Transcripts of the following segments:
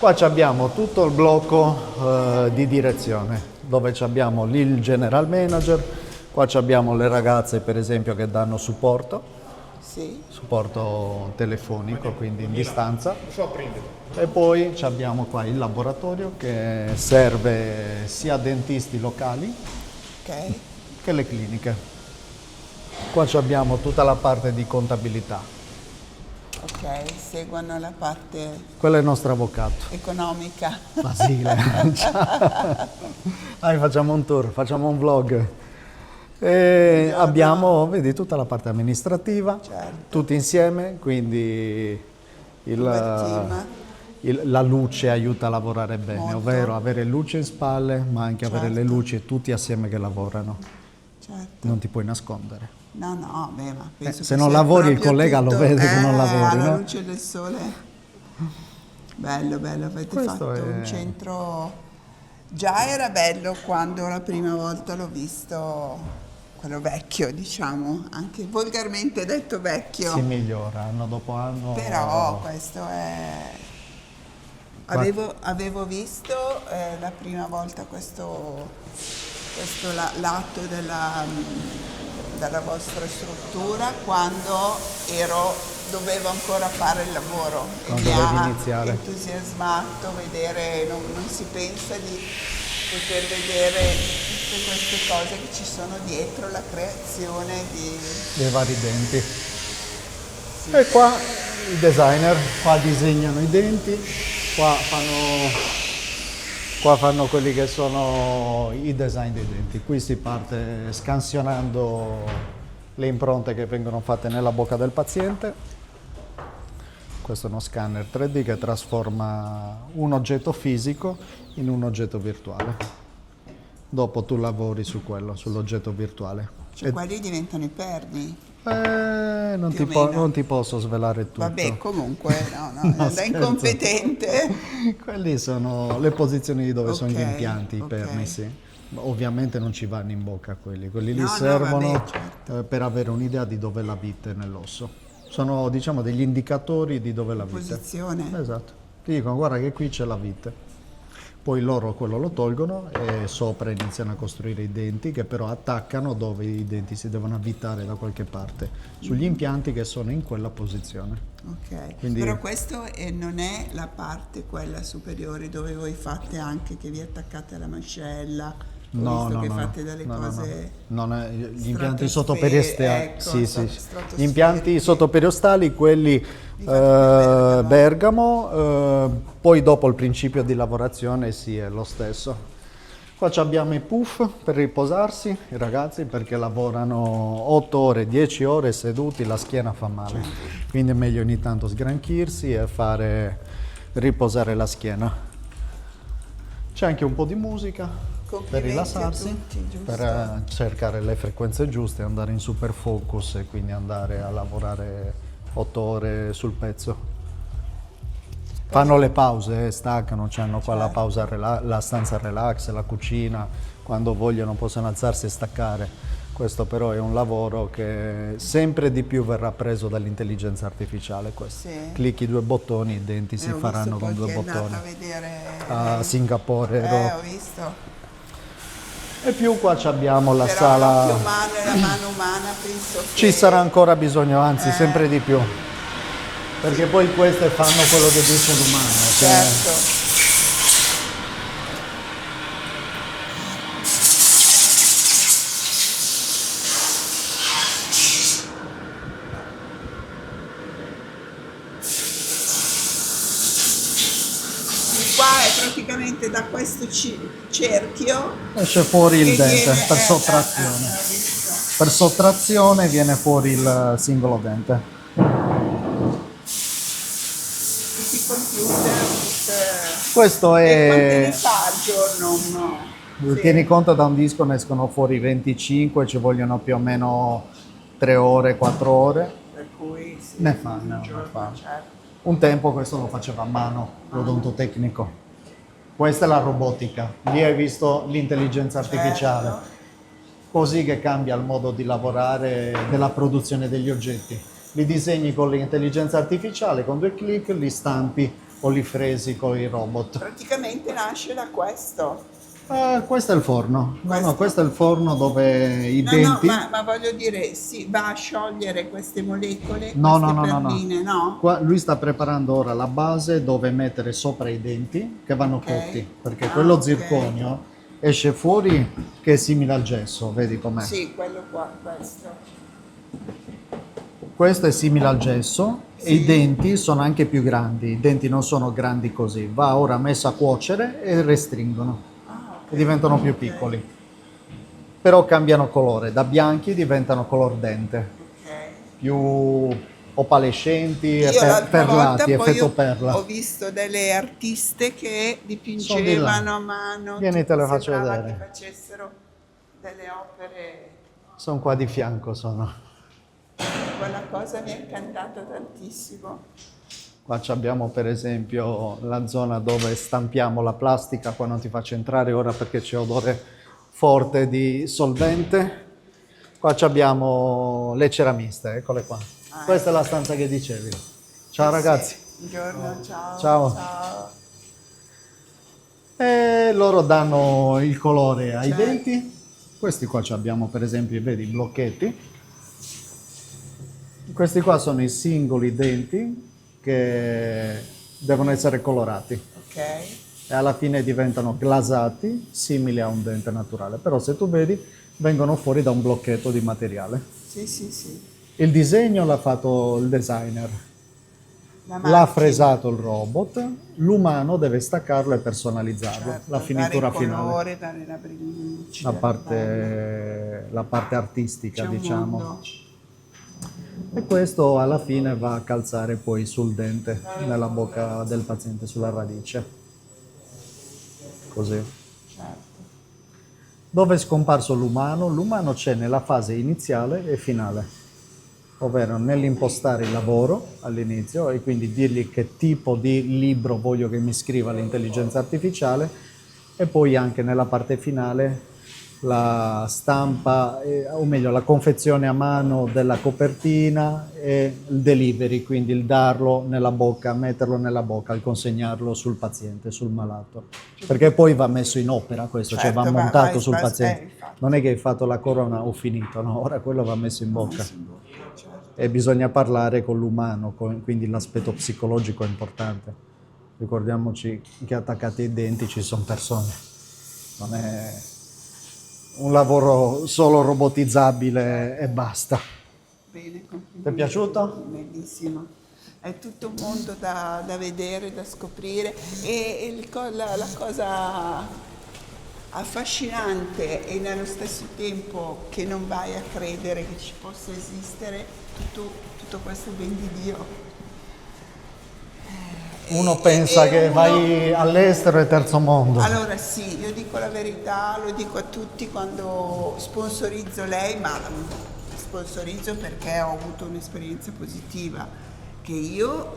Qua abbiamo tutto il blocco di direzione, dove abbiamo lì il general manager, qua abbiamo le ragazze per esempio che danno supporto, Sì. supporto telefonico, quindi in distanza. E poi abbiamo qua il laboratorio che serve sia a dentisti locali Ok. che le cliniche. Qua abbiamo tutta la parte di contabilità. Ok, seguono la parte Quello è il nostro avvocato. economica. Basile. Dai, facciamo un tour, facciamo un vlog. E abbiamo, vedi, tutta la parte amministrativa, Certo. tutti insieme, quindi Team. la luce aiuta a lavorare bene, Molto. ovvero avere luce in spalle, ma anche avere le Certo. luci tutti assieme che lavorano. Certo. Non ti puoi nascondere. No, beh, ma penso se che non sia lavori il proprio collega lo tutto, vede che non lavori, alla no? luce del sole. Bello, avete Questo fatto è- un centro. Già era bello quando la prima volta l'ho visto, quello vecchio, diciamo, anche volgarmente detto vecchio. Si migliora anno dopo anno. Però questo è. Avevo visto la prima volta questo lato della vostra struttura quando dovevo ancora fare il lavoro e Quando mi dovevi ha iniziare. entusiasmato vedere, non si pensa di poter vedere tutte queste cose che ci sono dietro la creazione di. Dei vari denti. E qua i designer, qua disegnano i denti, qua fanno quelli che sono i design dei denti. Qui si parte scansionando le impronte che vengono fatte nella bocca del paziente. Questo è uno scanner 3D che trasforma un oggetto fisico in un oggetto virtuale. Dopo tu lavori su quello, sull'oggetto virtuale. Cioè quelli diventano i perni. Non Più ti, o meno. non ti posso svelare tutto. Vabbè, comunque, no, No, da scherzo. incompetente. Quelli sono le posizioni di dove sono gli Ok, impianti, i ok. perni, sì. Ma ovviamente non ci vanno in bocca quelli lì No, servono vabbè, certo. per avere un'idea di dove la vite nell'osso. Sono diciamo degli indicatori di dove la vite. Posizione. Esatto. Ti dicono guarda che qui c'è la vite. Poi loro quello lo tolgono e sopra iniziano a costruire i denti che però attaccano dove i denti si devono avvitare da qualche parte, sugli impianti che sono in quella posizione. Ok, Quindi- però questo non è la parte quella superiore dove voi fate anche che vi attaccate alla mascella. Ho visto che fate delle cose. Non è- gli impianti stratosferiche, sottoperiostali, ecco, sì, sì. Gli stratosferiche. impianti sottoperiostali, quelli fate Bergamo, poi dopo il principio di lavorazione sì, è lo stesso. Qua abbiamo i puff per riposarsi, i ragazzi, perché lavorano 8 ore, 10 ore seduti, la schiena fa male. Quindi è meglio ogni tanto sgranchirsi e fare riposare la schiena. C'è anche un po' di musica per Complimenti a rilassarsi, tutti, giusto? per cercare le frequenze giuste, andare in super focus e quindi andare a lavorare 8 ore sul pezzo. Fanno le pause, staccano, hanno qua la pausa, la stanza relax, la cucina, quando vogliono possono alzarsi e staccare. Questo però è un lavoro che sempre di più verrà preso dall'intelligenza artificiale. Questo. Sì. Clicchi 2 bottoni, i denti si Ho faranno visto con poi 2 che è andata bottoni. a vedere. A Singapore ero. Ho visto. E più qua abbiamo la Però sala. l'occhio umano e la mano umana penso che. Ci sarà ancora bisogno, anzi sempre di più. Perché poi queste fanno quello che dice l'umano. cioè- Certo. Qua è praticamente da questo cerchio Esce fuori il che dente viene, per sottrazione. ho visto. Per sottrazione viene fuori il singolo dente. Tutti i computer, Questo e quante ne è. fa al giorno uno? Sì. Tieni conto, da un disco ne escono fuori 25, ci vogliono più o meno 3 ore, 4 ore. Per cui sì, Ne fa, ogni ne giorno, fa. certo. Un tempo questo lo faceva a mano, l'odontotecnico. Questa è la robotica. Lì hai visto l'intelligenza artificiale. Certo. Così che cambia il modo di lavorare della produzione degli oggetti. Li disegni con l'intelligenza artificiale, con 2 clic li stampi olifresi con i robot. Praticamente nasce da questo. Questo è il forno. No, questo è il forno dove i No, denti... ma voglio dire, si va a sciogliere queste molecole, No, queste no, no, no, no. perline, no? Qua lui sta preparando ora la base dove mettere sopra i denti che vanno Ok. cotti, perché Ah, quello ok. zirconio esce fuori che è simile al gesso, vedi com'è? Sì, quello qua, questo. Questo è simile al gesso e i denti sono anche più grandi, i denti non sono grandi così, va ora messo a cuocere e restringono Ah, ok. e diventano più piccoli. Però cambiano colore, da bianchi diventano color dente, Ok. più opalescenti e Io l'altra volta perlati, poi effetto perla. ho visto delle artiste che Sono di là. dipingevano a mano, Vieni, te le faccio sembrava vedere. che facessero delle opere. Sono qua di fianco, sono. Quella cosa mi ha incantato tantissimo. Qua abbiamo per esempio la zona dove stampiamo la plastica, qua non ti faccio entrare ora perché c'è odore forte di solvente. Qua abbiamo le ceramiste, eccole qua. Questa è la stanza che dicevi. Ciao ragazzi. Buongiorno, ciao. Ciao. Ciao. E loro danno il colore ai Certo. denti. Questi qua abbiamo per esempio, vedi, i blocchetti. Questi qua sono i singoli denti che devono essere colorati Ok. e alla fine diventano glasati, simili a un dente naturale. Però se tu vedi, vengono fuori da un blocchetto di materiale. Sì, sì, sì. Il disegno l'ha fatto il designer, La l'ha macchina, fresato il robot, l'umano deve staccarlo e personalizzarlo. certo, La finitura dare il finale, colore, dare la lucidità. la parte artistica, C'è un diciamo. mondo. E questo alla fine va a calzare poi sul dente, nella bocca del paziente, sulla radice. Così. Certo. Dove è scomparso l'umano? L'umano c'è nella fase iniziale e finale, ovvero nell'impostare il lavoro all'inizio e quindi dirgli che tipo di libro voglio che mi scriva l'intelligenza artificiale e poi anche nella parte finale la stampa, o meglio la confezione a mano della copertina e il delivery, quindi il darlo nella bocca, metterlo nella bocca, il consegnarlo sul paziente, sul malato. Perché poi va messo in opera questo, cioè va Certo, montato sul va- paziente. infatti. Non è che hai fatto la corona o finito, no? Ora quello va messo in bocca. Messo in bocca, certo. E bisogna parlare con l'umano, quindi l'aspetto psicologico è importante. Ricordiamoci che attaccati ai denti ci sono persone. Non è un lavoro solo robotizzabile e basta. Bene, complimenti. Ti è piaciuto? Bellissimo. È tutto un mondo da vedere, da scoprire e la cosa affascinante e nello stesso tempo che non vai a credere che ci possa esistere tutto questo ben di Dio. Uno pensa che vai all'estero e terzo mondo. Allora sì, io dico la verità, lo dico a tutti quando sponsorizzo lei, ma sponsorizzo perché ho avuto un'esperienza positiva, che io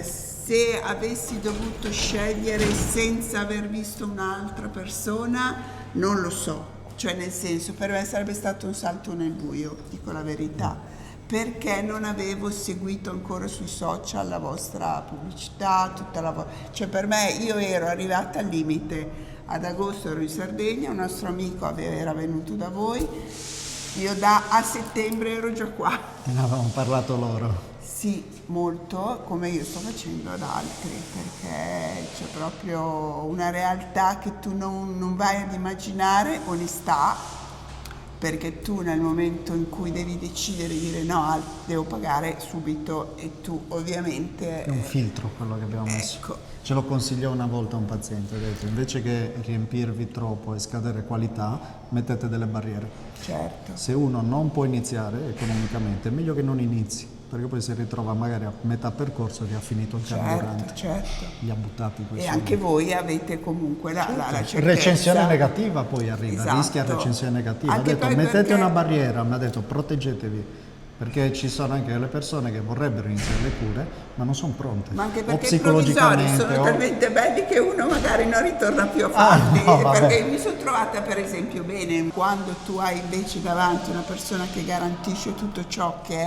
se avessi dovuto scegliere senza aver visto un'altra persona, non lo so, cioè nel senso per me sarebbe stato un salto nel buio, dico la verità. Perché non avevo seguito ancora sui social la vostra pubblicità, cioè per me io ero arrivata al limite, ad agosto ero in Sardegna, un nostro amico era venuto da voi, io a settembre ero già qua. Ne avevamo parlato loro. Sì, molto, come io sto facendo ad altri, perché c'è proprio una realtà che tu non vai ad immaginare, onestà, perché tu nel momento in cui devi decidere di dire no, devo pagare subito e tu ovviamente... È un filtro quello che abbiamo messo. Ecco. Ce lo consigliò una volta un paziente, ha detto invece che riempirvi troppo e scadere qualità, mettete delle barriere. Certo. Se uno non può iniziare economicamente, è meglio che non inizi, perché poi si ritrova magari a metà percorso che ha finito il carburante. Certo. Li ha buttati quei E soldi. anche voi avete comunque la certezza. Recensione negativa poi arriva, Esatto. rischia recensione negativa. Ha Anche detto poi mettete perché- una barriera, mi ha detto proteggetevi. perché ci sono anche delle persone che vorrebbero iniziare le cure ma non sono pronte, Ma anche o perché i provvisori psicologicamente sono o... talmente belli che uno magari non ritorna più a farli. no, vabbè. Perché mi sono trovata per esempio bene quando tu hai invece davanti una persona che garantisce tutto ciò che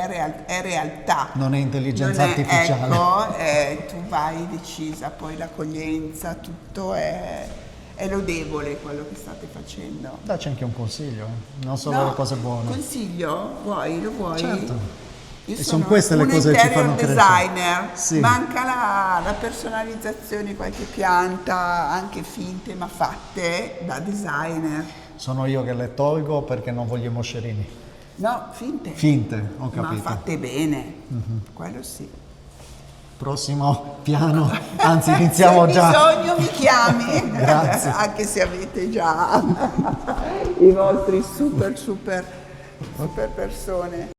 è realtà. Non è intelligenza Non è- artificiale. Ecco, tu vai decisa, poi l'accoglienza, tutto è lodevole quello che state facendo. Dacci anche un consiglio, non solo le cose buone. Consiglio? Vuoi? Lo vuoi? Certo. Io E sono son queste le un cose che ci interior fanno crescere. designer. Sì. Manca la personalizzazione, qualche pianta, anche finte ma fatte da designer. Sono io che le tolgo perché non voglio i moscerini. No, finte. Finte, ho Ma capito. fatte bene. Quello sì. Prossimo piano, anzi iniziamo Se già. hai bisogno mi chiami. Grazie. Anche se avete già i vostri super persone.